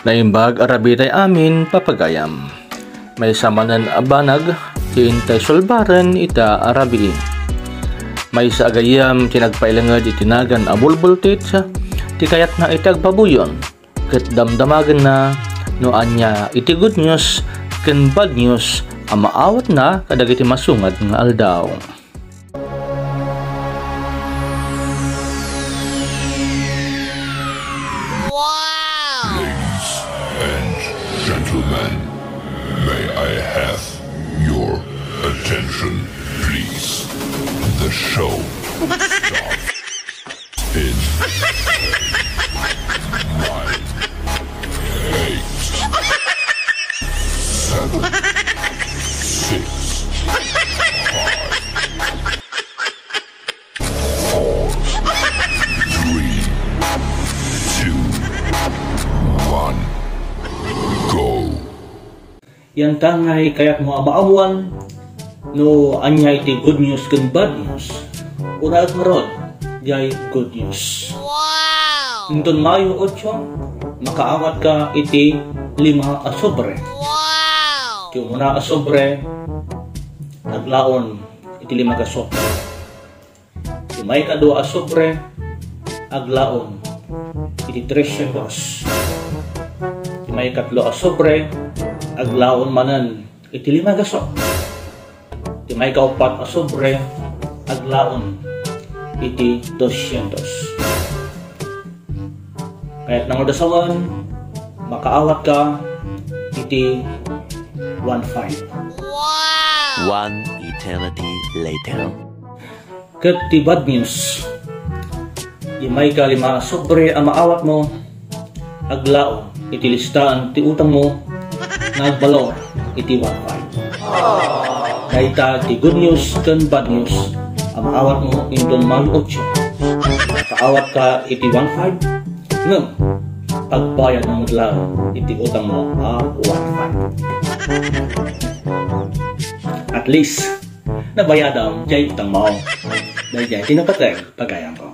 Naimbag arabitay amin papagayam. May samanan abanag, tiintay solbaran ita arabi. May sa agayam tinagpailangad itinagan abulbultit, ti kayat na itagpabuyon, ket damdamagan na no anya iti good news ken bad news ang maawat na kadagiti masungad nga aldaw. Gentlemen, may I have your attention, please? The show starts in 9, 8, 7, 6, 5, 4, 3, 2, 1. Go. Yan tangay kayak mo abaawan no anya iti good news ken bad news. Una at marod jay good news. Wow! Nindon Mayo 8, makaawat ka iti 5 asobre. Wow! Iti una asobre naglaon iti 5 gaso. Iti may kadua asobre aglaon iti 300. May katlo asobre aglaon manan iti 5 gaso. Iti may kaupat asobre aglaon iti 200. Kaya't nang dasawan makaawat ka iti 1.5. Wow! One eternity later. Ket ti bad news di may ka 5 asobre ang maawat mo aglaon iti listaan ti utang mo nagbalor iti 1.5. Kaita ti good news ken bad news ang maawat mo indon Mayo 8. Makaawat ka iti 1.5 ngem pagbayad ng madlaw iti utang mo 1.5. At least nabayad ang jay utang mo. Dahil jay tinapatag pagayang ko.